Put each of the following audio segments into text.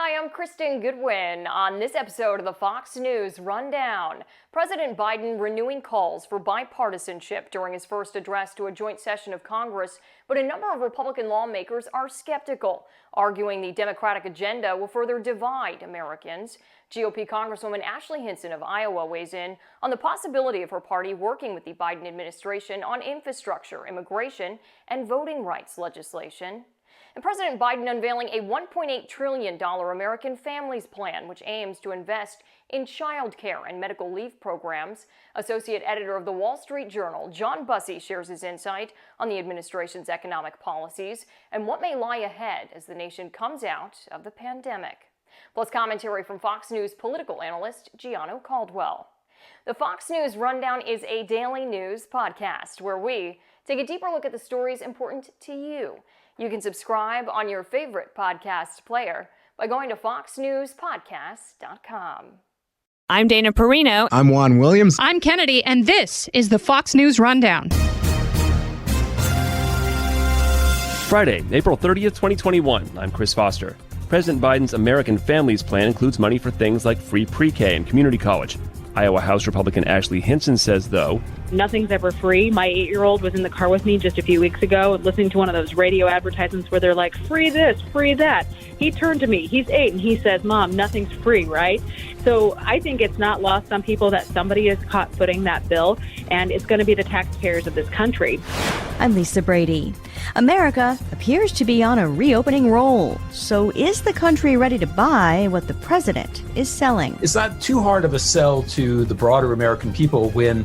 Hi, I'm Kristen Goodwin. On this episode of the Fox News Rundown, President Biden renewing calls for bipartisanship during his first address to a joint session of Congress, but a number of Republican lawmakers are skeptical, arguing the Democratic agenda will further divide Americans. GOP Congresswoman Ashley Hinson of Iowa weighs in on the possibility of her party working with the Biden administration on infrastructure, immigration, and voting rights legislation. And President Biden unveiling a $1.8 trillion American Families Plan, which aims to invest in child care and medical leave programs. Associate editor of the Wall Street Journal, John Bussey, shares his insight on the administration's economic policies and what may lie ahead as the nation comes out of the pandemic. Plus commentary from Fox News political analyst Gianno Caldwell. The Fox News Rundown is a daily news podcast where we take a deeper look at the stories important to you. You can subscribe on your favorite podcast player by going to foxnewspodcast.com. I'm Dana Perino. I'm Juan Williams. I'm Kennedy, and this is the Fox News Rundown. Friday, April 30th, 2021. I'm Chris Foster. President Biden's American Families Plan includes money for things like free pre-K and community college. Iowa House Republican Ashley Hinson says, though, nothing's ever free. My 8-year-old was in the car with me just a few weeks ago listening to one of those radio advertisements where they're like, free this, free that. He turned to me, he's 8, and he says, Mom, nothing's free, right? So I think it's not lost on people that somebody is caught footing that bill, and it's going to be the taxpayers of this country. I'm Lisa Brady. America appears to be on a reopening roll. So is the country ready to buy what the president is selling? It's not too hard of a sell to the broader American people when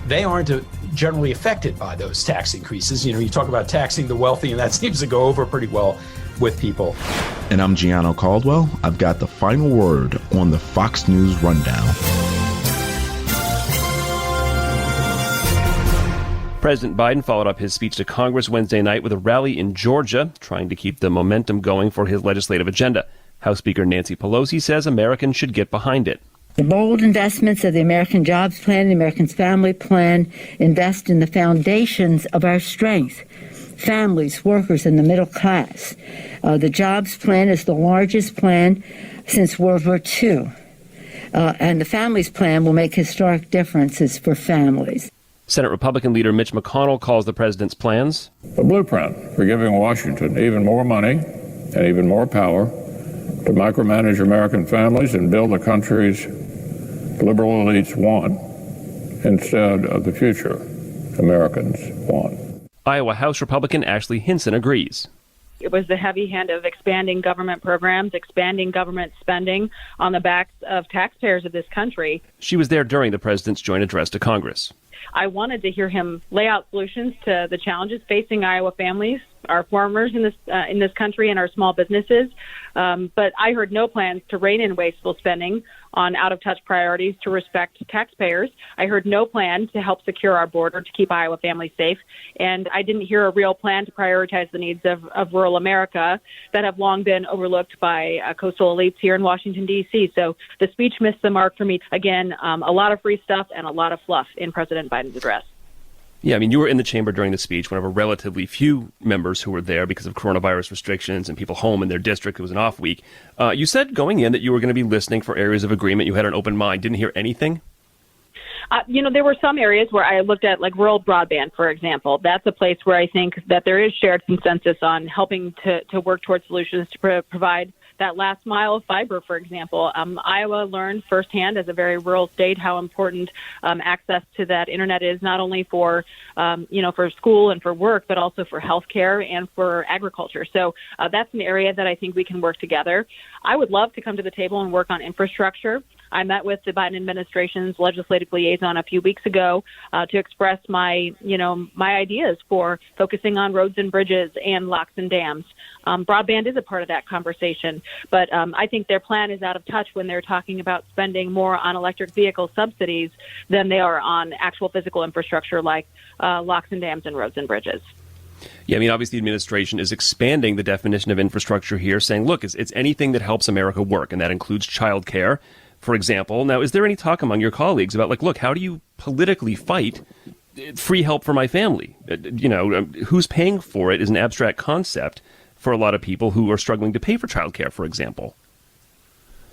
they aren't generally affected by those tax increases. You know, you talk about taxing the wealthy, and that seems to go over pretty well with people. And I'm Gianno Caldwell. I've got the final word on the Fox News Rundown. President Biden followed up his speech to Congress Wednesday night with a rally in Georgia, trying to keep the momentum going for his legislative agenda. House Speaker Nancy Pelosi says Americans should get behind it. The bold investments of the American Jobs Plan, the American Family Plan, invest in the foundations of our strength. Families, workers, and the middle class. The Jobs Plan is the largest plan since World War II. And the Families Plan will make historic differences for families. Senate Republican leader Mitch McConnell calls the president's plans a blueprint for giving Washington even more money and even more power to micromanage American families and build the country's liberal elites want instead of the future Americans want. Iowa House Republican Ashley Hinson agrees. It was the heavy hand of expanding government programs, expanding government spending on the backs of taxpayers of this country. She was there during the president's joint address to Congress. I wanted to hear him lay out solutions to the challenges facing Iowa families, our farmers in this country, and our small businesses. But I heard no plans to rein in wasteful spending on out-of-touch priorities to respect taxpayers. I heard no plan to help secure our border to keep Iowa families safe. And I didn't hear a real plan to prioritize the needs of rural America that have long been overlooked by coastal elites here in Washington, D.C. So the speech missed the mark for me. Again, a lot of free stuff and a lot of fluff in President Biden's address. Yeah, I mean, you were in the chamber during the speech, one of a relatively few members who were there because of coronavirus restrictions and people home in their district. It was an off week. You said going in that you were going to be listening for areas of agreement. You had an open mind. Didn't hear anything? There were some areas where I looked at, like rural broadband, for example. That's a place where I think that there is shared consensus on helping to work towards solutions to provide that last mile of fiber, for example. Iowa learned firsthand as a very rural state how important access to that internet is, not only for school and for work, but also for healthcare and for agriculture. So that's an area that I think we can work together. I would love to come to the table and work on infrastructure. I met with the Biden administration's legislative liaison a few weeks ago to express my ideas for focusing on roads and bridges and locks and dams. Broadband is a part of that conversation, but I think their plan is out of touch when they're talking about spending more on electric vehicle subsidies than they are on actual physical infrastructure like locks and dams and roads and bridges. Yeah, I mean, obviously the administration is expanding the definition of infrastructure here, saying, look, it's anything that helps America work, and that includes childcare, for example. Now, is there any talk among your colleagues about, like, look, how do you politically fight free help for my family? Who's paying for it is an abstract concept for a lot of people who are struggling to pay for childcare, for example.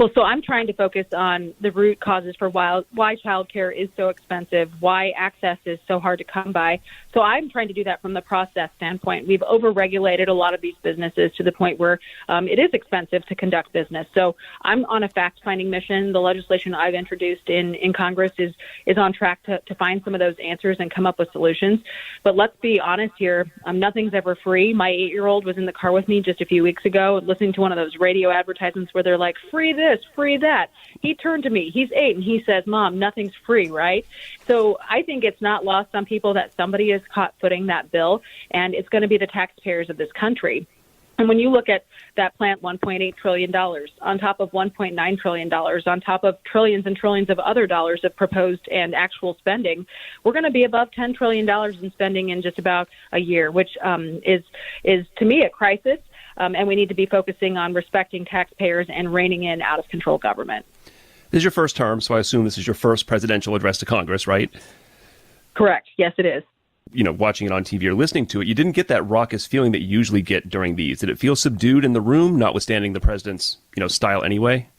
Well, so I'm trying to focus on the root causes for why childcare is so expensive, why access is so hard to come by. So I'm trying to do that from the process standpoint. We've overregulated a lot of these businesses to the point where it is expensive to conduct business. So I'm on a fact-finding mission. The legislation I've introduced in Congress is on track to find some of those answers and come up with solutions. But let's be honest here, nothing's ever free. My 8-year-old was in the car with me just a few weeks ago listening to one of those radio advertisements where they're like, free this, free that. He turned to me, he's 8, and he says, Mom, nothing's free, right? So I think it's not lost on people that somebody is caught footing that bill, and it's going to be the taxpayers of this country. And when you look at that plant, $1.8 trillion, on top of $1.9 trillion, on top of trillions and trillions of other dollars of proposed and actual spending, we're going to be above $10 trillion in spending in just about a year, which is to me, a crisis. And we need to be focusing on respecting taxpayers and reining in out-of-control government. This is your first term, so I assume this is your first presidential address to Congress, right? Correct. Yes, it is. You know, watching it on TV or listening to it, you didn't get that raucous feeling that you usually get during these. Did it feel subdued in the room, notwithstanding the president's, style anyway?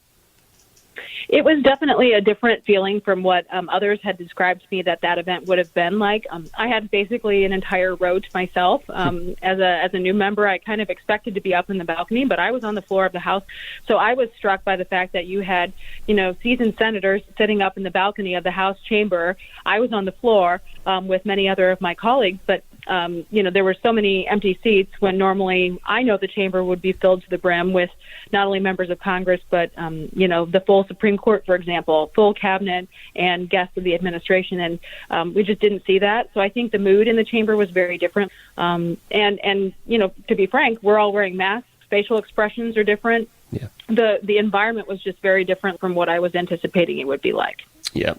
It was definitely a different feeling from what others had described to me that event would have been like. I had basically an entire row to myself. As a new member, I kind of expected to be up in the balcony, but I was on the floor of the House. So I was struck by the fact that you had, seasoned senators sitting up in the balcony of the House chamber. I was on the floor with many other of my colleagues, but there were so many empty seats when normally I know the chamber would be filled to the brim with not only members of Congress, but, the full Supreme Court, for example, full cabinet and guests of the administration. And we just didn't see that. So I think the mood in the chamber was very different. And to be frank, we're all wearing masks. Facial expressions are different. Yeah. The environment was just very different from what I was anticipating it would be like. Yeah.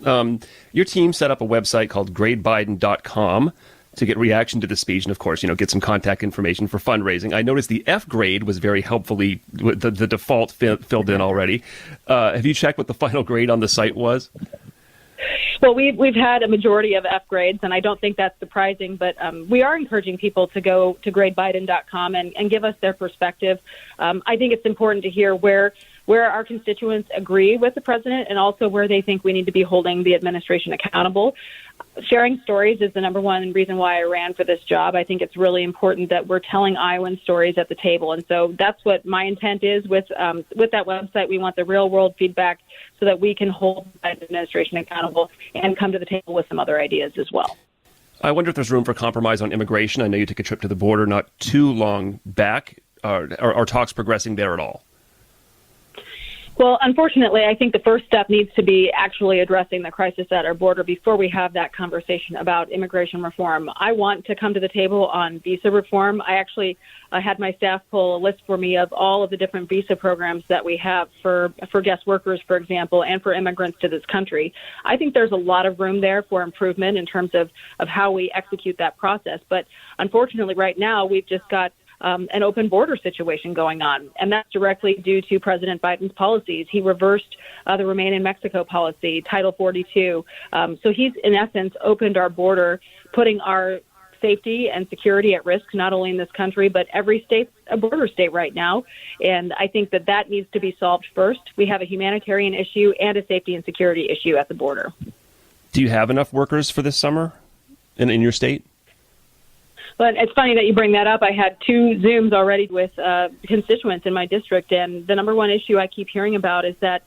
Your team set up a website called gradebiden.com to get reaction to the speech and, of course, get some contact information for fundraising. I noticed the F grade was very helpfully, the default filled in already. Have you checked what the final grade on the site was? Well, we've had a majority of F grades, and I don't think that's surprising, but we are encouraging people to go to gradebiden.com and give us their perspective. I think it's important to hear where our constituents agree with the president and also where they think we need to be holding the administration accountable. Sharing stories is the number one reason why I ran for this job. I think it's really important that we're telling Iowan stories at the table. And so that's what my intent is with that website. We want the real world feedback so that we can hold the administration accountable and come to the table with some other ideas as well. I wonder if there's room for compromise on immigration. I know you took a trip to the border not too long back. Are talks progressing there at all? Well, unfortunately, I think the first step needs to be actually addressing the crisis at our border before we have that conversation about immigration reform. I want to come to the table on visa reform. I actually had my staff pull a list for me of all of the different visa programs that we have for guest workers, for example, and for immigrants to this country. I think there's a lot of room there for improvement in terms of how we execute that process. But unfortunately, right now, we've just got an open border situation going on, and that's directly due to President Biden's policies. He reversed the Remain in Mexico policy, Title 42. So he's, in essence, opened our border, putting our safety and security at risk, not only in this country, but every state, a border state right now. And I think that needs to be solved first. We have a humanitarian issue and a safety and security issue at the border. Do you have enough workers for this summer in your state? But it's funny that you bring that up. I had 2 Zooms already with constituents in my district, and the number one issue I keep hearing about is that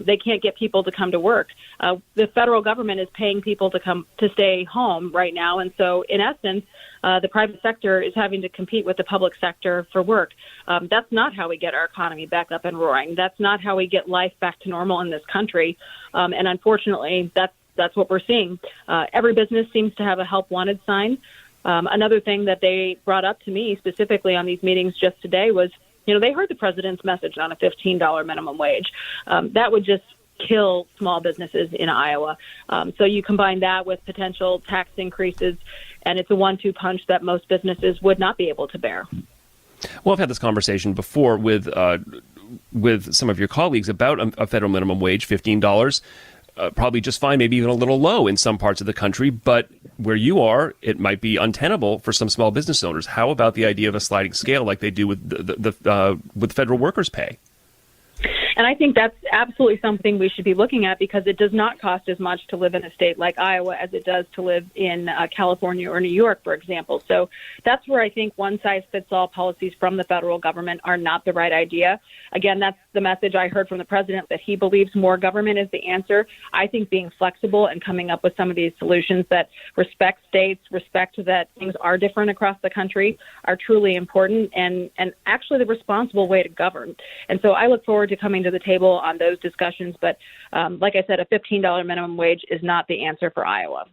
they can't get people to come to work. The federal government is paying people to stay home right now, and so in essence, the private sector is having to compete with the public sector for work. That's not how we get our economy back up and roaring. That's not how we get life back to normal in this country, and unfortunately, that's what we're seeing. Every business seems to have a help wanted sign. Another thing that they brought up to me specifically on these meetings just today was, they heard the president's message on a $15 minimum wage. That would just kill small businesses in Iowa. So you combine that with potential tax increases, and it's a 1-2 punch that most businesses would not be able to bear. Well, I've had this conversation before with some of your colleagues about a federal minimum wage, $15. Probably just fine, maybe even a little low in some parts of the country, but where you are, it might be untenable for some small business owners. How about the idea of a sliding scale like they do with the federal workers' pay? And I think that's absolutely something we should be looking at, because it does not cost as much to live in a state like Iowa as it does to live in California or New York, for example. So that's where I think one-size-fits-all policies from the federal government are not the right idea. Again, that's the message I heard from the president, that he believes more government is the answer. I think being flexible and coming up with some of these solutions that respect states, respect that things are different across the country, are truly important and actually the responsible way to govern. And so I look forward to coming to the table on those discussions. But like I said, a $15 minimum wage is not the answer for Iowa.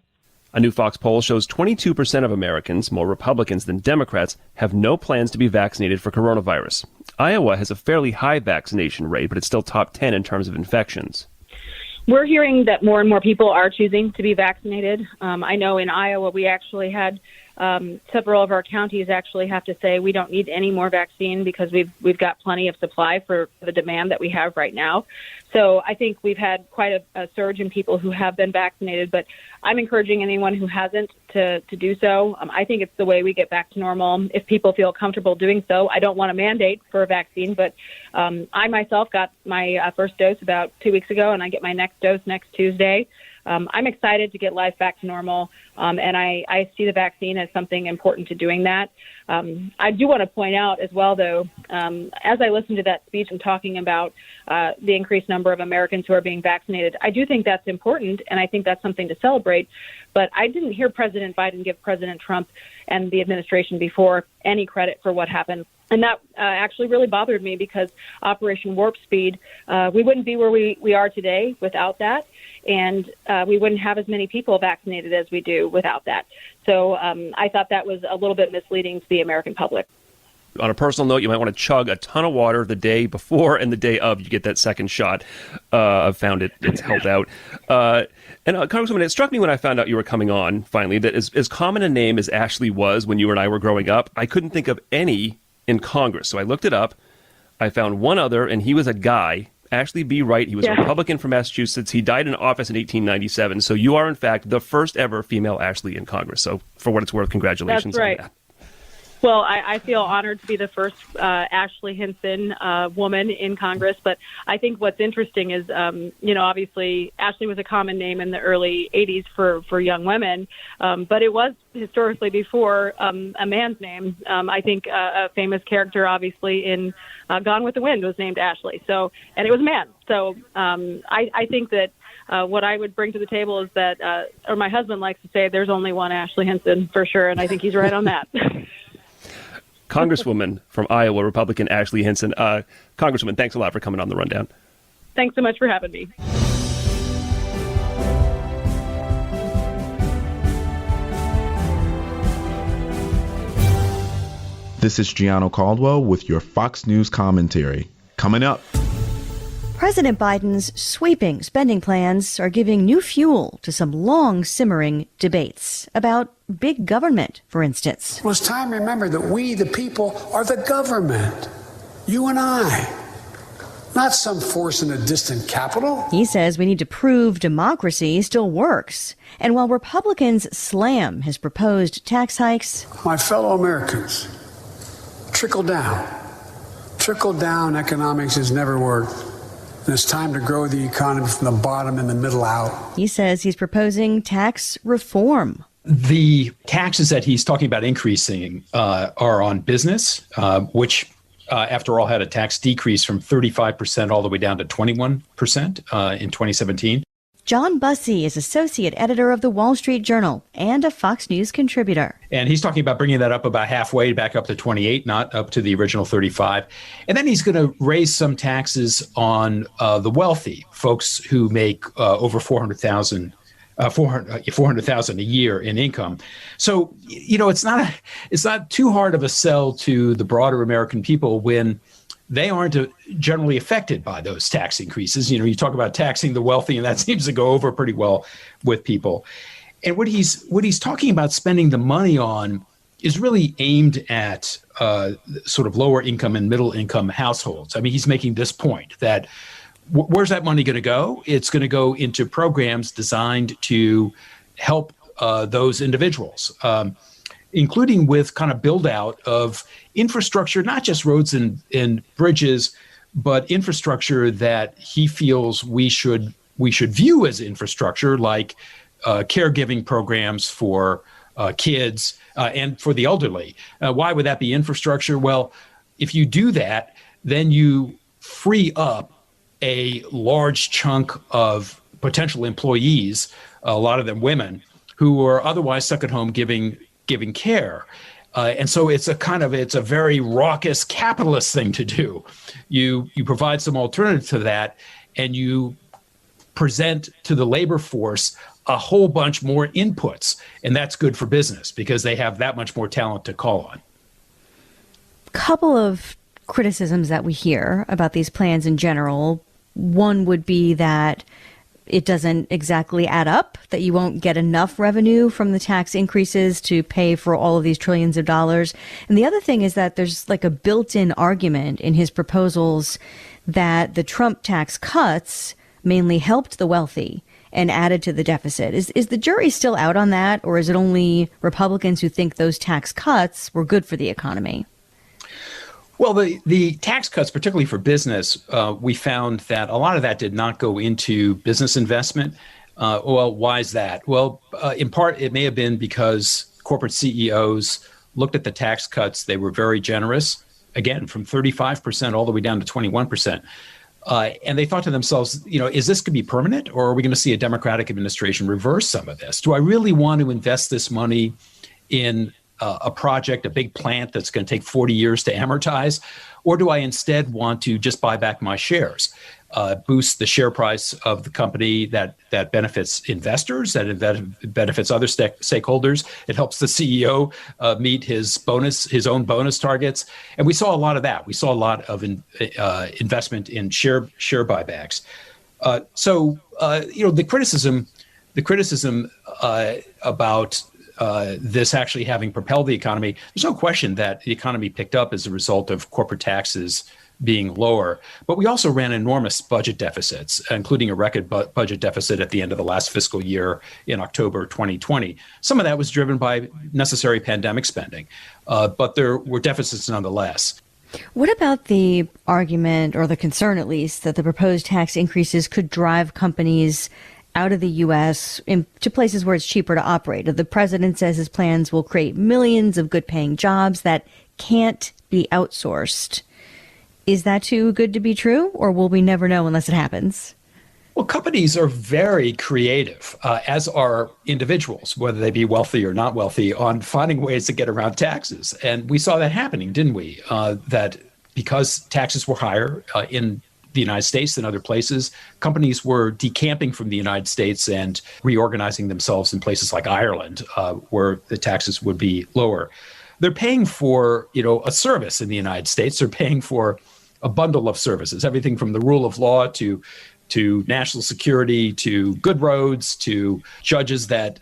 A new Fox poll shows 22% of Americans, more Republicans than Democrats, have no plans to be vaccinated for coronavirus. Iowa has a fairly high vaccination rate, but it's still top 10 in terms of infections. We're hearing that more and more people are choosing to be vaccinated. I know in Iowa we actually had several of our counties actually have to say we don't need any more vaccine because we've got plenty of supply for the demand that we have right now. So I think we've had quite a surge in people who have been vaccinated, but I'm encouraging anyone who hasn't to do so. I think it's the way we get back to normal if people feel comfortable doing so. I don't want a mandate for a vaccine, but I myself got my first dose about 2 weeks ago, and I get my next dose next Tuesday. I'm excited to get life back to normal, and I see the vaccine as something important to doing that. I do want to point out as well, though, as I listened to that speech and talking about the increased number of Americans who are being vaccinated, I do think that's important, and I think that's something to celebrate. But I didn't hear President Biden give President Trump and the administration before any credit for what happened. And that actually really bothered me, because Operation Warp Speed, we wouldn't be where we are today without that. And we wouldn't have as many people vaccinated as we do without that. So I thought that was a little bit misleading to the American public. On a personal note, you might want to chug a ton of water the day before and the day of you get that second shot. I've found it's helped out. And Congresswoman, it struck me when I found out you were coming on, finally, that as common a name as Ashley was when you and I were growing up, I couldn't think of any in Congress. So I looked it up. I found one other, and he was a guy, Ashley B. Wright. He was a Republican from Massachusetts. He died in office in 1897. So you are, in fact, the first ever female Ashley in Congress. So for what it's worth, congratulations. That's right. On that. Well, I feel honored to be the first Ashley Hinson woman in Congress. But I think what's interesting is, obviously Ashley was a common name in the early 80s for young women. But it was historically before a man's name. I think a famous character, obviously, in Gone with the Wind was named Ashley. So, and it was a man. So I think that what I would bring to the table is that, or my husband likes to say, there's only one Ashley Hinson for sure. And I think he's right on that. Congresswoman from Iowa, Republican Ashley Hinson. Congresswoman, thanks a lot for coming on the Rundown. Thanks so much for having me. This is Gianno Caldwell with your Fox News commentary. Coming up. President Biden's sweeping spending plans are giving new fuel to some long-simmering debates about big government, for instance. Well, it's time to remember that we, the people, are the government. You and I. Not some force in a distant capital. He says we need to prove democracy still works. And while Republicans slam his proposed tax hikes, my fellow Americans, trickle down. Trickle down economics has never worked. And it's time to grow the economy from the bottom and the middle out. He says he's proposing tax reform. The taxes that he's talking about increasing are on business, which, after all, had a tax decrease from 35% all the way down to 21% in 2017. John Bussey is associate editor of the Wall Street Journal and a Fox News contributor. And he's talking about bringing that up about halfway, back up to 28, not up to the original 35. And then he's going to raise some taxes on the wealthy, folks who make over $400,000 a year in income. So, it's not too hard of a sell to the broader American people when they aren't generally affected by those tax increases. You talk about taxing the wealthy, and that seems to go over pretty well with people. And what he's talking about spending the money on is really aimed at sort of lower income and middle income households. I mean, he's making this point that where's that money going to go? It's going to go into programs designed to help those individuals, including with kind of build out of infrastructure, not just roads and bridges, but infrastructure that he feels we should view as infrastructure, like caregiving programs for kids and for the elderly. Why would that be infrastructure? Well, if you do that, then you free up a large chunk of potential employees, a lot of them women, who are otherwise stuck at home giving care. And so it's a very raucous capitalist thing to do. You provide some alternative to that, and you present to the labor force a whole bunch more inputs, and that's good for business because they have that much more talent to call on. Couple of criticisms that we hear about these plans in general. One would be that it doesn't exactly add up, that you won't get enough revenue from the tax increases to pay for all of these trillions of dollars. And the other thing is that there's like a built-in argument in his proposals that the Trump tax cuts mainly helped the wealthy and added to the deficit. Is the jury still out on that, or is it only Republicans who think those tax cuts were good for the economy? Well, the tax cuts, particularly for business, we found that a lot of that did not go into business investment. Well, why is that? Well, in part, it may have been because corporate CEOs looked at the tax cuts. They were very generous, again, from 35% all the way down to 21%. And they thought to themselves, is this going to be permanent, or are we going to see a Democratic administration reverse some of this? Do I really want to invest this money in a project, a big plant that's going to take 40 years to amortize? Or do I instead want to just buy back my shares, boost the share price of the company that benefits investors, that benefits other stakeholders? It helps the CEO meet his own bonus targets. And we saw a lot of that. We saw a lot of investment in share buybacks. So the criticism about this actually having propelled the economy, there's no question that the economy picked up as a result of corporate taxes being lower. But we also ran enormous budget deficits, including a record budget deficit at the end of the last fiscal year in October 2020. Some of that was driven by necessary pandemic spending, but there were deficits nonetheless. What about the argument, or the concern at least, that the proposed tax increases could drive companies out of the U.S. to places where it's cheaper to operate? The president says his plans will create millions of good-paying jobs that can't be outsourced. Is that too good to be true, or will we never know unless it happens? Well, companies are very creative, as are individuals, whether they be wealthy or not wealthy, on finding ways to get around taxes. And we saw that happening, didn't we? That because taxes were higher in the United States than other places, companies were decamping from the United States and reorganizing themselves in places like Ireland, where the taxes would be lower. They're paying for, a service in the United States. They're paying for a bundle of services, everything from the rule of law to national security, to good roads, to judges that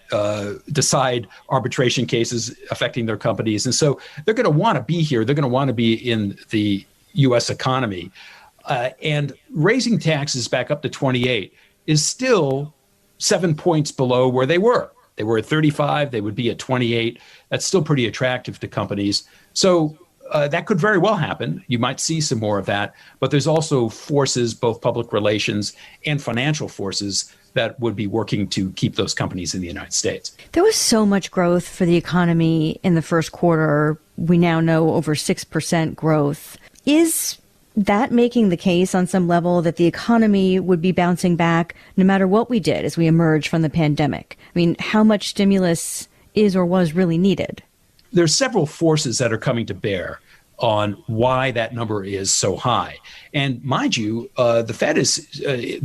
decide arbitration cases affecting their companies. And so they're going to want to be here. They're going to want to be in the U.S. economy. And raising taxes back up to 28 is still 7 points below where they were. They were at 35. They would be at 28. That's still pretty attractive to companies. So that could very well happen. You might see some more of that. But there's also forces, both public relations and financial forces, that would be working to keep those companies in the United States. There was so much growth for the economy in the first quarter. We now know over 6% growth. Is that making the case on some level that the economy would be bouncing back no matter what we did as we emerge from the pandemic? I mean, how much stimulus is or was really needed? There's several forces that are coming to bear on why that number is so high. And mind you, the Fed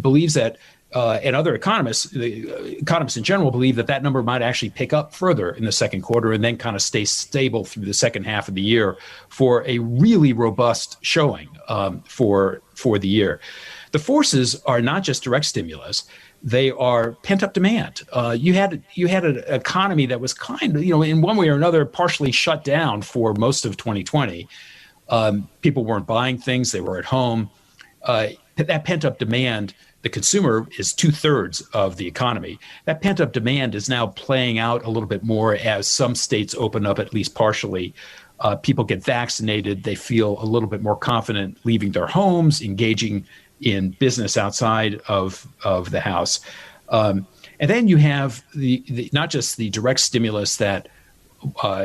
believes that, and other economists in general, believe that number might actually pick up further in the second quarter and then kind of stay stable through the second half of the year for a really robust showing for the year. The forces are not just direct stimulus. They are pent-up demand. You had an economy that was kind of, in one way or another, partially shut down for most of 2020. People weren't buying things. They were at home. That pent-up demand, the consumer is 2/3 of the economy. That pent-up demand is now playing out a little bit more as some states open up, at least partially, people get vaccinated, they feel a little bit more confident leaving their homes, engaging in business outside of the house. And then you have the not just the direct stimulus that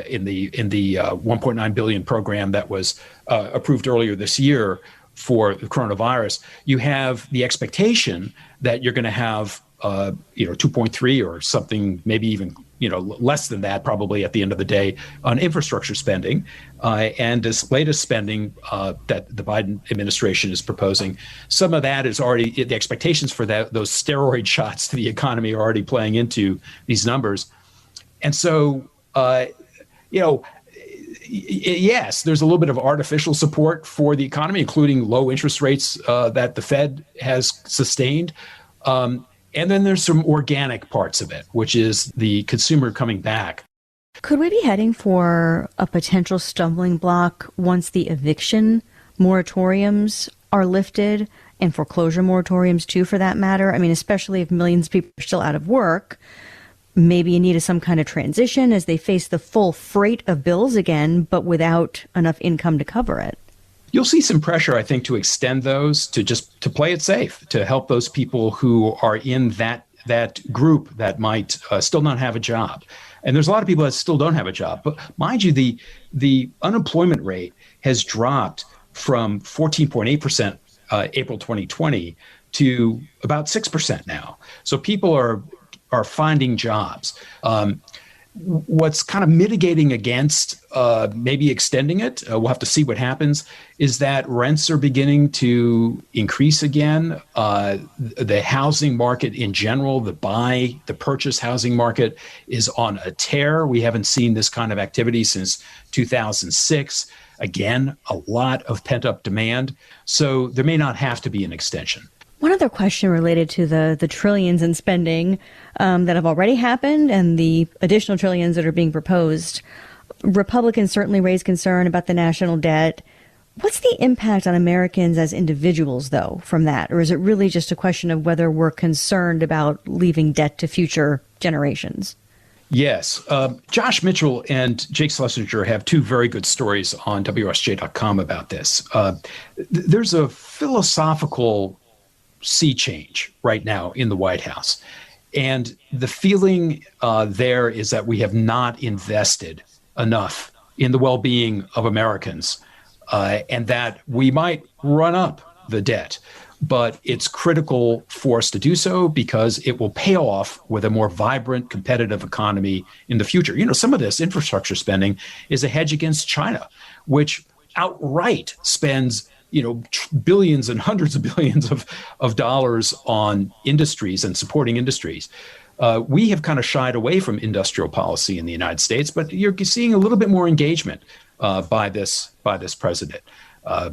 in the 1.9 billion program that was approved earlier this year for the coronavirus. You have the expectation that you're going to have 2.3 or something, maybe even less than that, probably at the end of the day, on infrastructure spending, and this latest spending that the Biden administration is proposing. Some of that is already the expectations for those steroid shots to the economy are already playing into these numbers, and so yes, there's a little bit of artificial support for the economy, including low interest rates that the Fed has sustained. And then there's some organic parts of it, which is the consumer coming back. Could we be heading for a potential stumbling block once the eviction moratoriums are lifted, and foreclosure moratoriums too, for that matter? I mean, especially if millions of people are still out of work, maybe in need of some kind of transition as they face the full freight of bills again, but without enough income to cover it. You'll see some pressure, I think, to extend those, to play it safe, to help those people who are in that group that might still not have a job. And there's a lot of people that still don't have a job. But mind you, the unemployment rate has dropped from 14.8% April 2020 to about 6% now. So people are finding jobs. What's kind of mitigating against maybe extending it, we'll have to see what happens, is that rents are beginning to increase again. The housing market in general, the purchase housing market is on a tear. We haven't seen this kind of activity since 2006. Again, a lot of pent-up demand. So there may not have to be an extension. One other question related to the trillions in spending that have already happened and the additional trillions that are being proposed. Republicans certainly raise concern about the national debt. What's the impact on Americans as individuals, though, from that? Or is it really just a question of whether we're concerned about leaving debt to future generations? Yes. Josh Mitchell and Jake Schlesinger have two very good stories on WSJ.com about this. There's a philosophical sea change right now in the White House. And the feeling there is that we have not invested enough in the well-being of Americans and that we might run up the debt. But it's critical for us to do so because it will pay off with a more vibrant, competitive economy in the future. Some of this infrastructure spending is a hedge against China, which outright spends billions and hundreds of billions of dollars on industries and supporting industries. We have kind of shied away from industrial policy in the United States, but you're seeing a little bit more engagement by this president.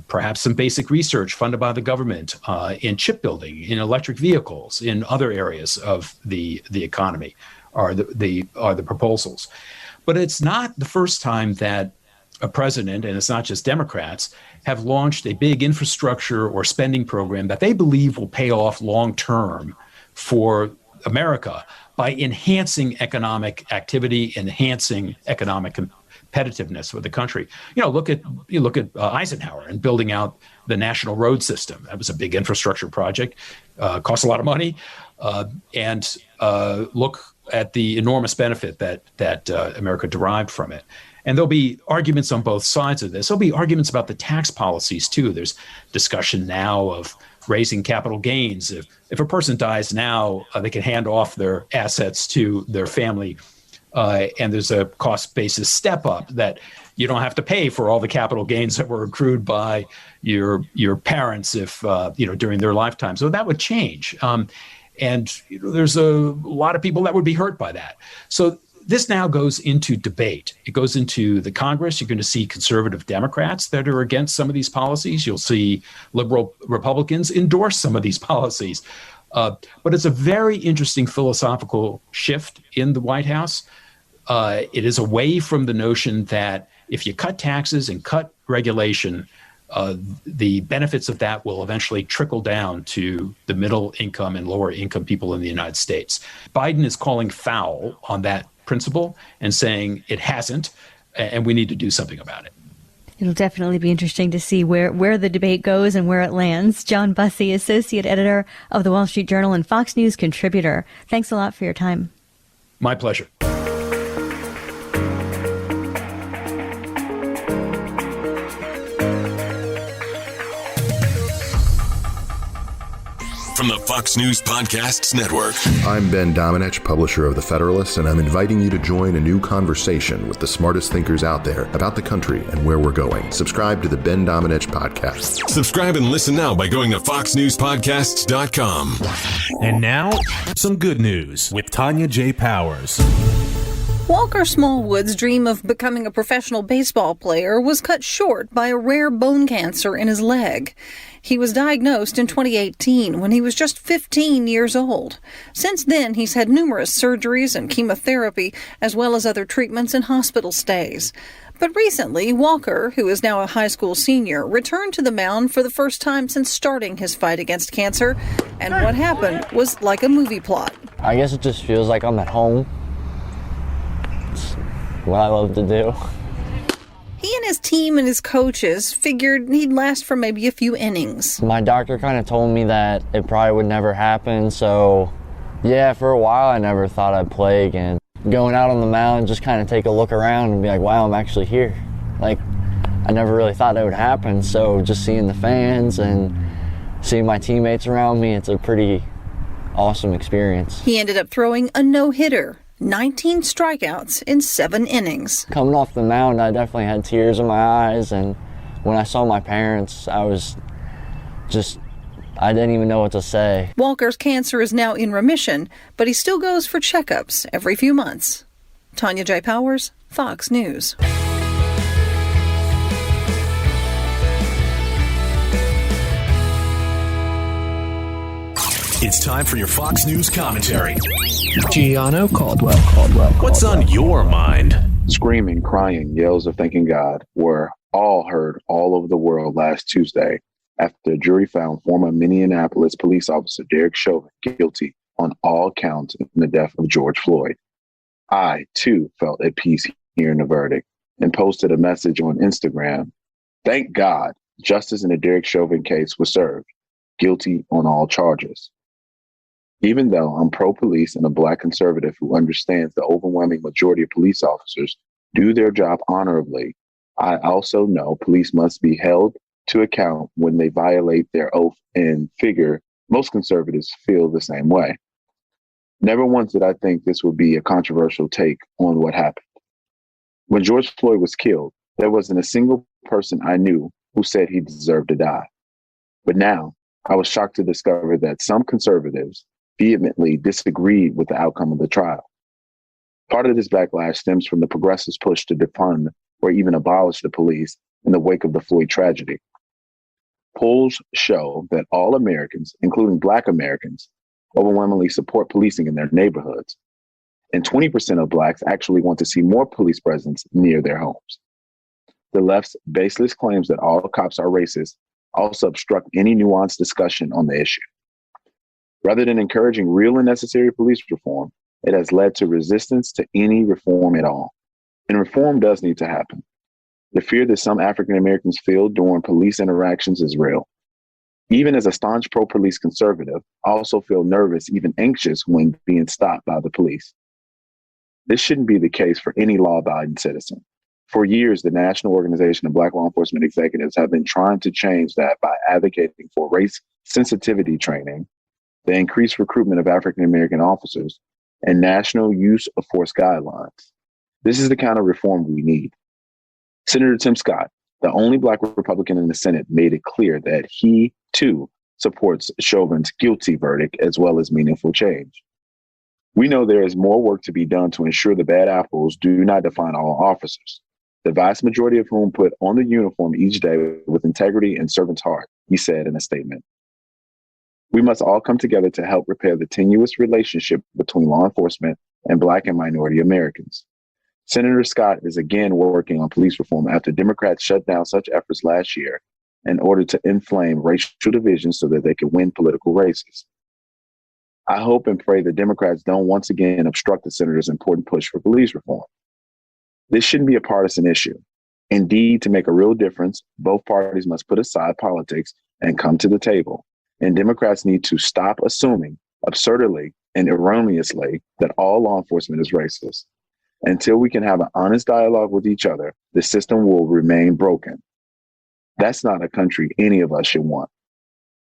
Perhaps some basic research funded by the government in chip building, in electric vehicles, in other areas of the economy are the proposals. But it's not the first time that a president, and it's not just Democrats, have launched a big infrastructure or spending program that they believe will pay off long term for America by enhancing economic activity, enhancing economic competitiveness for the country. You look at Eisenhower and building out the national road system. That was a big infrastructure project, cost a lot of money, and look at the enormous benefit that America derived from it. And there'll be arguments on both sides of this. There'll be arguments about the tax policies, too. There's discussion now of raising capital gains. If a person dies now, they can hand off their assets to their family. And there's a cost basis step up that you don't have to pay for all the capital gains that were accrued by your parents if during their lifetime. So that would change. And there's a lot of people that would be hurt by that. So this now goes into debate. It goes into the Congress. You're going to see conservative Democrats that are against some of these policies. You'll see liberal Republicans endorse some of these policies. But it's a very interesting philosophical shift in the White House. It is away from the notion that if you cut taxes and cut regulation, the benefits of that will eventually trickle down to the middle income and lower income people in the United States. Biden is calling foul on that principle and saying it hasn't. and we need to do something about it. It'll definitely be interesting to see where the debate goes and where it lands. John Bussey, associate editor of the Wall Street Journal and Fox News contributor. Thanks a lot for your time. My pleasure. From the Fox News Podcasts Network. I'm Ben Domenech, publisher of The Federalist, and I'm inviting you to join a new conversation with the smartest thinkers out there about the country and where we're going. Subscribe to the Ben Domenech Podcast. Subscribe and listen now by going to foxnewspodcasts.com. And now, some good news with Tonya J. Powers. Walker Smallwood's dream of becoming a professional baseball player was cut short by a rare bone cancer in his leg. He was diagnosed in 2018 when he was just 15 years old. Since then, he's had numerous surgeries and chemotherapy, as well as other treatments and hospital stays. But recently, Walker, who is now a high school senior, returned to the mound for the first time since starting his fight against cancer. And what happened was like a movie plot. I guess it just feels like I'm at home. It's what I love to do. He and his team and his coaches figured he'd last for maybe a few innings. My doctor kind of told me that it probably would never happen, so yeah, for a while I never thought I'd play again. Going out on the mound, just kind of take a look around and be like, wow, I'm actually here. Like, I never really thought that would happen, so just seeing the fans and seeing my teammates around me, it's a pretty awesome experience. He ended up throwing a no-hitter. 19 strikeouts in 7 innings. Coming off the mound, I definitely had tears in my eyes, and when I saw my parents, I didn't even know what to say. Walker's cancer is now in remission, but he still goes for checkups every few months. Tonya J. Powers, Fox News. It's time for your Fox News commentary. Gianno Caldwell. What's on your mind? Screaming, crying, yells of thanking God were all heard all over the world last Tuesday after a jury found former Minneapolis police officer Derek Chauvin guilty on all counts in the death of George Floyd. I, too, felt at peace hearing the verdict and posted a message on Instagram. Thank God, justice in the Derek Chauvin case was served, guilty on all charges. Even though I'm pro-police and a Black conservative who understands the overwhelming majority of police officers do their job honorably, I also know police must be held to account when they violate their oath and figure most conservatives feel the same way. Never once did I think this would be a controversial take on what happened. When George Floyd was killed, there wasn't a single person I knew who said he deserved to die. But now I was shocked to discover that some conservatives vehemently disagreed with the outcome of the trial. Part of this backlash stems from the progressives' push to defund or even abolish the police in the wake of the Floyd tragedy. Polls show that all Americans, including Black Americans, overwhelmingly support policing in their neighborhoods, and 20% of Blacks actually want to see more police presence near their homes. The left's baseless claims that all cops are racist also obstruct any nuanced discussion on the issue. Rather than encouraging real and necessary police reform, it has led to resistance to any reform at all. And reform does need to happen. The fear that some African Americans feel during police interactions is real. Even as a staunch pro-police conservative, I also feel nervous, even anxious when being stopped by the police. This shouldn't be the case for any law-abiding citizen. For years, the National Organization of Black Law Enforcement Executives have been trying to change that by advocating for race sensitivity training, the increased recruitment of African American officers, and national use of force guidelines. This is the kind of reform we need. Senator Tim Scott, the only Black Republican in the Senate, made it clear that he, too, supports Chauvin's guilty verdict as well as meaningful change. We know there is more work to be done to ensure the bad apples do not define all officers, the vast majority of whom put on the uniform each day with integrity and servant's heart, he said in a statement. We must all come together to help repair the tenuous relationship between law enforcement and Black and minority Americans. Senator Scott is again working on police reform after Democrats shut down such efforts last year in order to inflame racial divisions so that they could win political races. I hope and pray that Democrats don't once again obstruct the senator's important push for police reform. This shouldn't be a partisan issue. Indeed, to make a real difference, both parties must put aside politics and come to the table. And Democrats need to stop assuming absurdly and erroneously that all law enforcement is racist. Until we can have an honest dialogue with each other, the system will remain broken. That's not a country any of us should want.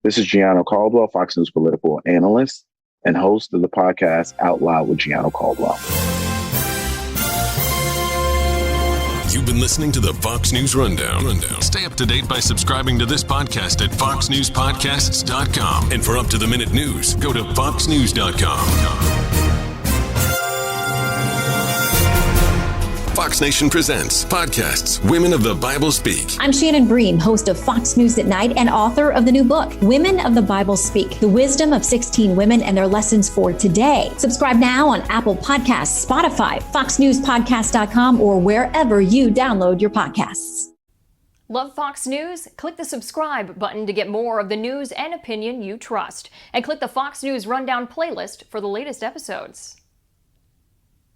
This is Gianno Caldwell, Fox News political analyst and host of the podcast Out Loud with Gianno Caldwell. You've been listening to the Fox News Rundown. Stay up to date by subscribing to this podcast at foxnewspodcasts.com. And for up-to-the-minute news, go to foxnews.com. Fox Nation presents podcasts Women of the Bible Speak. I'm Shannon Bream, host of Fox News at Night and author of the new book, Women of the Bible Speak, the wisdom of 16 women and their lessons for today. Subscribe now on Apple Podcasts, Spotify, foxnewspodcast.com, or wherever you download your podcasts. Love Fox News? Click the subscribe button to get more of the news and opinion you trust. And click the Fox News Rundown playlist for the latest episodes.